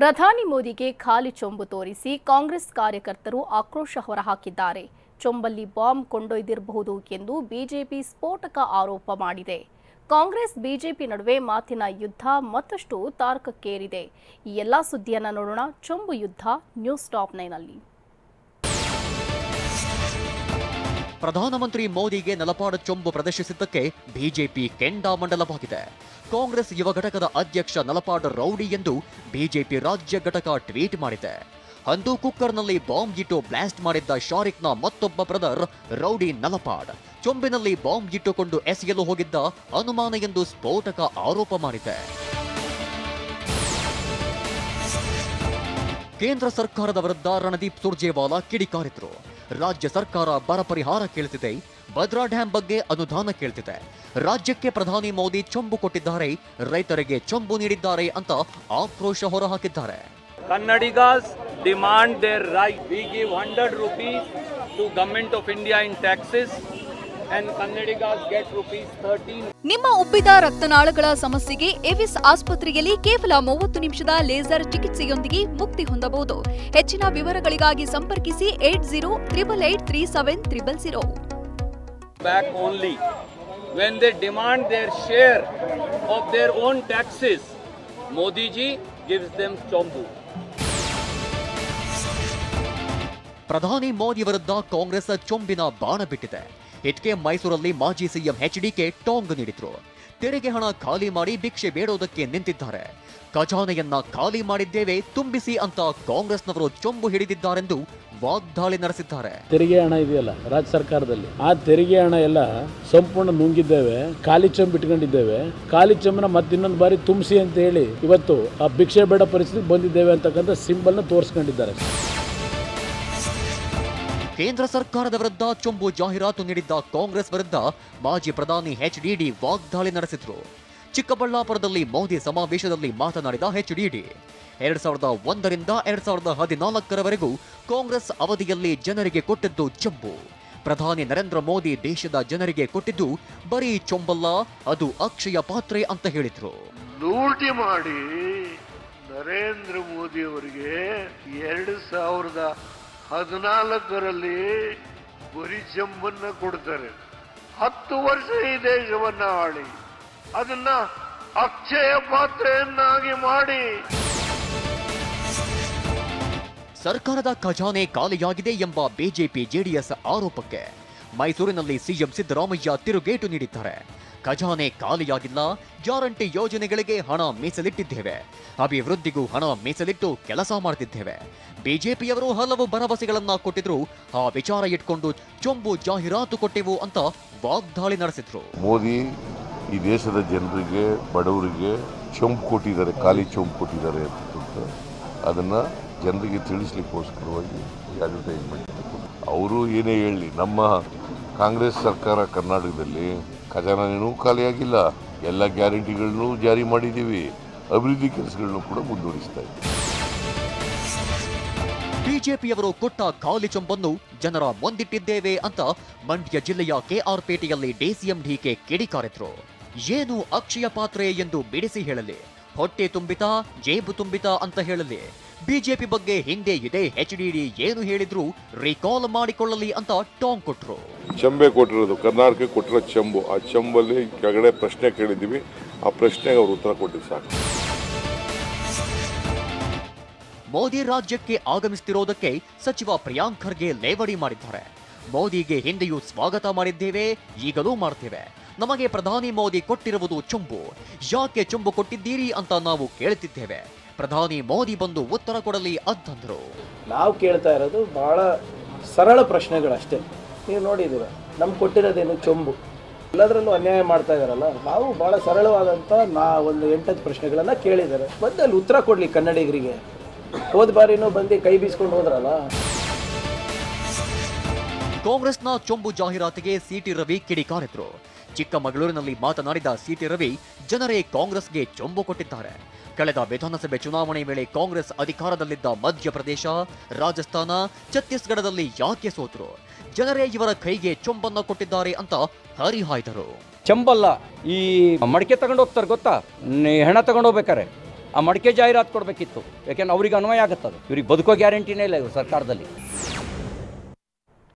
ಪ್ರಧಾನಿ ಮೋದಿಗೆ ಖಾಲಿ ಚೊಂಬು ತೋರಿಸಿ ಕಾಂಗ್ರೆಸ್ ಕಾರ್ಯಕರ್ತರು ಆಕ್ರೋಶ ಹೊರಹಾಕಿದ್ದಾರೆ. ಚೊಂಬಲ್ಲಿ ಬಾಂಬ್ ಕೊಂಡೊಯ್ದಿರಬಹುದು ಎಂದು ಬಿಜೆಪಿ ಸ್ಫೋಟಕ ಆರೋಪ ಮಾಡಿದೆ. ಕಾಂಗ್ರೆಸ್ ಬಿಜೆಪಿ ನಡುವೆ ಮಾತಿನ ಯುದ್ಧ ಮತ್ತಷ್ಟು ತಾರಕಕ್ಕೇರಿದೆ. ಈ ಎಲ್ಲಾ ಸುದ್ದಿಯನ್ನು ನೋಡೋಣ. ಚೊಂಬು ಯುದ್ಧ ನ್ಯೂಸ್ ಟಾಪ್ 9 ನಲ್ಲಿ. ಪ್ರಧಾನಮಂತ್ರಿ ಮೋದಿಗೆ ನಲಪಾಡ ಚೊಂಬು ಪ್ರದರ್ಶಿಸಿದ್ದಕ್ಕೆ ಬಿಜೆಪಿ ಕೆಂಡಾಮಂಡಲವಾಗಿದೆ. ಕಾಂಗ್ರೆಸ್ ಯುವ ಘಟಕದ ಅಧ್ಯಕ್ಷ ನಲಪಾಡ ರೌಡಿ ಎಂದು ಬಿಜೆಪಿ ರಾಜ್ಯ ಘಟಕ ಟ್ವೀಟ್ ಮಾಡಿದೆ. ಅಂದು ಕುಕ್ಕರ್ನಲ್ಲಿ ಬಾಂಬ್ ಇಟ್ಟು ಬ್ಲಾಸ್ಟ್ ಮಾಡಿದ್ದ ಶಾರಿಕ್ನ ಮತ್ತೊಬ್ಬ ಬ್ರದರ್ ರೌಡಿ ನಲಪಾಡ್ ಚೊಂಬಿನಲ್ಲಿ ಬಾಂಬ್ ಇಟ್ಟುಕೊಂಡು ಎಸೆಯಲು ಹೋಗಿದ್ದ ಅನುಮಾನ ಎಂದು ಸ್ಫೋಟಕ ಆರೋಪ ಮಾಡಿದೆ. ಕೇಂದ್ರ ಸರ್ಕಾರದ ವಿರುದ್ಧ ರಣದೀಪ್ ಸುರ್ಜೇವಾಲಾ ಕಿಡಿಕಾರಿದ್ರು. ರಾಜ್ಯ ಸರ್ಕಾರ ಬರ ಪರಿಹಾರ ಕೇಳ್ತಿದೆ, ಭದ್ರಾ ಡ್ಯಾಂ ಬಗ್ಗೆ ಅನುದಾನ ಕೇಳ್ತಿದೆ, ರಾಜ್ಯಕ್ಕೆ ಪ್ರಧಾನಿ ಮೋದಿ ಚೊಂಬು ಕೊಟ್ಟಿದ್ದಾರೆ, ರೈತರಿಗೆ ಚೊಂಬು ನೀಡಿದ್ದಾರೆ ಅಂತ ಆಕ್ರೋಶ ಹೊರಹಾಕಿದ್ದಾರೆ. Kannadigas demand their right. We give 100 rupees to Government of India in taxes and Kannadigas get rupees 13. ನಿಮ್ಮ ಉಬ್ಬಿದ ರಕ್ತನಾಳಗಳ ಸಮಸ್ಯೆಗೆ ಎವಿಸ್ ಆಸ್ಪತ್ರೆಯಲ್ಲಿ ಕೇವಲ 30 ನಿಮಿಷದ ಲೇಸರ್ ಚಿಕಿತ್ಸೆಯೊಂದಿಗೆ ಮುಕ್ತಿ ಹೊಂದಬಹುದು. ಹೆಚ್ಚಿನ ವಿವರಗಳಿಗಾಗಿ ಸಂಪರ್ಕಿಸಿ 8088837300. Back only when they demand their share of their own taxes, Modi ji gives them chombu. ಪ್ರಧಾನಿ ಮೋದಿ ವಿರುದ್ಧ ಕಾಂಗ್ರೆಸ್ ಚೊಂಬಿನ ಬಾಣ ಬಿಟ್ಟಿದೆ. ಇದಕ್ಕೆ ಮೈಸೂರಲ್ಲಿ ಮಾಜಿ ಸಿಎಂ ಎಚ್ಡಿಕೆ ಟಾಂಗ್ ನೀಡಿದ್ರು. ತೆರಿಗೆ ಹಣ ಖಾಲಿ ಮಾಡಿ ಭಿಕ್ಷೆ ಬೇಡೋದಕ್ಕೆ ನಿಂತಿದ್ದಾರೆ. ಖಜಾನೆಯನ್ನ ಖಾಲಿ ಮಾಡಿದ್ದೇವೆ, ತುಂಬಿಸಿ ಅಂತ ಕಾಂಗ್ರೆಸ್ನವರು ಚೊಂಬು ಹಿಡಿದಿದ್ದಾರೆಂದು ವಾಗ್ದಾಳಿ ನಡೆಸಿದ್ದಾರೆ. ತೆರಿಗೆ ಹಣ ಇದೆಯಲ್ಲ ರಾಜ್ಯ ಸರ್ಕಾರದಲ್ಲಿ, ಆ ತೆರಿಗೆ ಹಣ ಎಲ್ಲ ಸಂಪೂರ್ಣ ನುಂಗಿದ್ದೇವೆ, ಖಾಲಿ ಚೊಂಬು ಇಟ್ಕೊಂಡಿದ್ದೇವೆ. ಖಾಲಿ ಚೊಂಬನ ಮತ್ತಿನ್ನೊಂದು ಬಾರಿ ತುಂಬಿಸಿ ಅಂತ ಹೇಳಿ ಇವತ್ತು ಆ ಭಿಕ್ಷೆ ಬೇಡ ಪರಿಸ್ಥಿತಿ ಬಂದಿದ್ದೇವೆ ಅಂತಕ್ಕಂಥ ಸಿಂಬಲ್ನ ತೋರಿಸ್ಕೊಂಡಿದ್ದಾರೆ. ಕೇಂದ್ರ ಸರ್ಕಾರದ ವಿರುದ್ಧ ಚೊಂಬು ಜಾಹೀರಾತು ನೀಡಿದ್ದ ಕಾಂಗ್ರೆಸ್ ವಿರುದ್ಧ ಮಾಜಿ ಪ್ರಧಾನಿ ಎಚ್ಡಿಡಿ ವಾಗ್ದಾಳಿ ನಡೆಸಿದ್ರು. ಚಿಕ್ಕಬಳ್ಳಾಪುರದಲ್ಲಿ ಮೋದಿ ಸಮಾವೇಶದಲ್ಲಿ ಮಾತನಾಡಿದ ಎಚ್ಡಿಡಿ 2001ರಿಂದ 2014ರವರೆಗೂ ಕಾಂಗ್ರೆಸ್ ಅವಧಿಯಲ್ಲಿ ಜನರಿಗೆ ಕೊಟ್ಟಿದ್ದು ಚೊಂಬು. ಪ್ರಧಾನಿ ನರೇಂದ್ರ ಮೋದಿ ದೇಶದ ಜನರಿಗೆ ಕೊಟ್ಟಿದ್ದು ಬರೀ ಚೊಂಬಲ್ಲ, ಅದು ಅಕ್ಷಯ ಪಾತ್ರೆ ಅಂತ ಹೇಳಿದ್ರು. ಲೂಟಿ ಮಾಡಿ ನರೇಂದ್ರ ಮೋದಿ ಅವರಿಗೆ 2014ರಲ್ಲಿ ಬರೀ ಚೊಂಬನ್ನ ಕೊಡ್ತಾರೆ. 10 ವರ್ಷ ಈ ದೇಶವನ್ನ ಆಳಿ ಅದನ್ನ ಅಕ್ಷಯ ಪಾತ್ರೆಯನ್ನಾಗಿ ಮಾಡಿ ಸರ್ಕಾರದ ಖಜಾನೆ ಖಾಲಿಯಾಗಿದೆ ಎಂಬ ಬಿಜೆಪಿ ಜೆಡಿಎಸ್ ಆರೋಪಕ್ಕೆ ಮೈಸೂರಿನಲ್ಲಿ ಸಿಎಂ ಸಿದ್ದರಾಮಯ್ಯ ತಿರುಗೇಟು ನೀಡಿದ್ದಾರೆ. ಖಜಾನೆ ಖಾಲಿಯಾಗಿಲ್ಲ, ಗ್ಯಾರಂಟಿ ಯೋಜನೆಗಳಿಗೆ ಹಣ ಮೀಸಲಿಟ್ಟಿದ್ದೇವೆ, ಅಭಿವೃದ್ಧಿಗೂ ಹಣ ಮೀಸಲಿಟ್ಟು ಕೆಲಸ ಮಾಡ್ತಿದ್ದೇವೆ. ಬಿಜೆಪಿಯವರು ಹಲವು ಭರವಸೆಗಳನ್ನ ಕೊಟ್ಟಿದ್ರು, ಆ ವಿಚಾರ ಇಟ್ಕೊಂಡು ಚೊಂಬು ಜಾಹೀರಾತು ಕೊಟ್ಟೆವು ಅಂತ ವಾಗ್ದಾಳಿ ನಡೆಸಿದ್ರು. ಮೋದಿ ಈ ದೇಶದ ಜನರಿಗೆ, ಬಡವರಿಗೆ ಚೊಂಬು ಕೊಟ್ಟಿದ್ದಾರೆ, ಖಾಲಿ ಚೊಂಬು ಕೊಟ್ಟಿದ್ದಾರೆ ಅಂತ ಅದನ್ನ ಜನರಿಗೆ ತಿಳಿಸ್ಲಿಕ್ಕೋಸ್ಕರವಾಗಿ ಅಡ್ವರ್ಟೈಸ್ಮೆಂಟ್. ಅವರು ಏನೇ ಹೇಳಲಿ, ನಮ್ಮ ಕಾಂಗ್ರೆಸ್ ಸರ್ಕಾರ ಕರ್ನಾಟಕದಲ್ಲಿ ಖಜಾನೆನೂ ಖಾಲಿಯಾಗಿಲ್ಲ, ಎಲ್ಲ ಗ್ಯಾರಂಟಿಗಳನ್ನು ಜಾರಿ ಮಾಡಿದ್ದೀವಿ, ಅಭಿವೃದ್ಧಿ ಕೆಲಸಗಳನ್ನು ಕೂಡ ಮುಂದುವರಿಸ್ತಾ ಇದ್ದೀವಿ. ಬಿಜೆಪಿಯವರು ಕೊಟ್ಟ ಖಾಲಿ ಚೊಂಬನ್ನು ಜನರ ಮುಂದಿಟ್ಟಿದ್ದೇವೆ ಅಂತ ಮಂಡ್ಯ ಜಿಲ್ಲೆಯ ಕೆಆರ್ಪೇಟೆಯಲ್ಲಿ ಡಿಸಿಎಂ ಡಿಕೆ ಕಿಡಿಕಾರಿದ್ರು. ಏನು ಅಕ್ಷಯ ಪಾತ್ರೆ ಎಂದು ಬಿಡಿಸಿ ಹೇಳಲಿ, ಹೊಟ್ಟೆ ತುಂಬಿತಾ ಜೇಬು ತುಂಬಿತಾ ಅಂತ ಹೇಳಲಿ, ಬಿಜೆಪಿ ಬಗ್ಗೆ ಹಿಂದೆ ಇದೆ ಎಚ್ಡಿಡಿ ಏನು ಹೇಳಿದ್ರು ರಿಕಾಲ್ ಮಾಡಿಕೊಳ್ಳಲಿ ಅಂತ ಟಾಂಗ್ ಕೊಟ್ರು. ಚಂಬೆ ಕೊಟ್ಟಿರೋದು ಕರ್ನಾಟಕ ಕೊಟ್ಟಿರೋ ಚಂಬು, ಆ ಚಂಬಲ್ಲಿ ಕೆಳಗಡೆ ಪ್ರಶ್ನೆ ಕೇಳಿದ್ದೀವಿ, ಆ ಪ್ರಶ್ನೆಗೆ ಅವರು ಉತ್ತರ ಕೊಟ್ಟಿದ್ದು ಸಾಕು. ಮೋದಿ ರಾಜ್ಯಕ್ಕೆ ಆಗಮಿಸುತ್ತಿರೋದಕ್ಕೆ ಸಚಿವ ಪ್ರಿಯಾಂಕ್ ಖರ್ಗೆ ಲೇವಡಿ ಮಾಡಿದ್ದಾರೆ. ಮೋದಿಗೆ ಹಿಂದೆಯೂ ಸ್ವಾಗತ ಮಾಡಿದ್ದೇವೆ, ಈಗಲೂ ಮಾಡ್ತೇವೆ. ನಮಗೆ ಪ್ರಧಾನಿ ಮೋದಿ ಕೊಟ್ಟಿರುವುದು ಚೊಂಬು, ಯಾಕೆ ಚೊಂಬು ಕೊಟ್ಟಿದ್ದೀರಿ ಅಂತ ನಾವು ಕೇಳುತ್ತಿದ್ದೇವೆ. ಪ್ರಧಾನಿ ಮೋದಿ ಬಂದು ಉತ್ತರ ಕೊಡಲಿ ಅಂತಂದ್ರು. ನಾವು ಕೇಳ್ತಾ ಇರೋದು ಬಹಳ ಸರಳ ಪ್ರಶ್ನೆಗಳಷ್ಟೇ. ನೀವು ನೋಡಿದ್ದೀರ, ನಮ್ಗೆ ಕೊಟ್ಟಿರೋದೇನು ಚೊಂಬು, ಎಲ್ಲದರಲ್ಲೂ ಅನ್ಯಾಯ ಮಾಡ್ತಾ ಇದಾರಲ್ಲ. ನಾವು ಬಹಳ ಸರಳವಾದಂಥ ಒಂದು 8 ಪ್ರಶ್ನೆಗಳನ್ನು ಕೇಳಿದ್ದಾರೆ, ಬಂದು ಅಲ್ಲಿ ಉತ್ತರ ಕೊಡ್ಲಿ ಕನ್ನಡಿಗರಿಗೆ. ಹೋದ ಬಾರಿನೂ ಬಂದು ಕೈ ಬೀಸ್ಕೊಂಡು ಹೋದ್ರಲ್ಲ. ಕಾಂಗ್ರೆಸ್ನ ಚೊಂಬು ಜಾಹೀರಾತಿಗೆ ಸಿಟಿ ರವಿ ಕಿಡಿಕಾರಿದ್ರು. ಚಿಕ್ಕಮಗಳೂರಿನಲ್ಲಿ ಮಾತನಾಡಿದ ಸಿಟಿ ರವಿ, ಜನರೇ ಕಾಂಗ್ರೆಸ್ಗೆ ಚೊಂಬು ಕೊಟ್ಟಿದ್ದಾರೆ. ಕಳೆದ ವಿಧಾನಸಭೆ ಚುನಾವಣೆ ವೇಳೆ ಕಾಂಗ್ರೆಸ್ ಅಧಿಕಾರದಲ್ಲಿದ್ದ ಮಧ್ಯಪ್ರದೇಶ, ರಾಜಸ್ಥಾನ, ಛತ್ತೀಸ್ಗಢದಲ್ಲಿ ಯಾಕೆ ಸೋತರು? ಜನರೇ ಇವರ ಕೈಗೆ ಚೊಂಬನ್ನ ಕೊಟ್ಟಿದ್ದಾರೆ ಅಂತ ಹರಿಹಾಯ್ದರು. ಚಂಬಲ್ಲ, ಈ ಮಡಿಕೆ ತಗೊಂಡು ಹೋಗ್ತಾರೆ ಗೊತ್ತಾ, ಹೆಣ ತಗೊಂಡು ಹೋಗ್ಬೇಕಾರೆ ಆ ಮಡಿಕೆ ಜಾಹೀರಾತು ಕೊಡಬೇಕಿತ್ತು, ಯಾಕೆಂದ್ರೆ ಅವ್ರಿಗೆ ಅನ್ವಯ ಆಗುತ್ತದೆ. ಇವ್ರಿಗೆ ಬದುಕೋ ಗ್ಯಾರಂಟಿನೇ ಇಲ್ಲ ಇವರು ಸರ್ಕಾರದಲ್ಲಿ.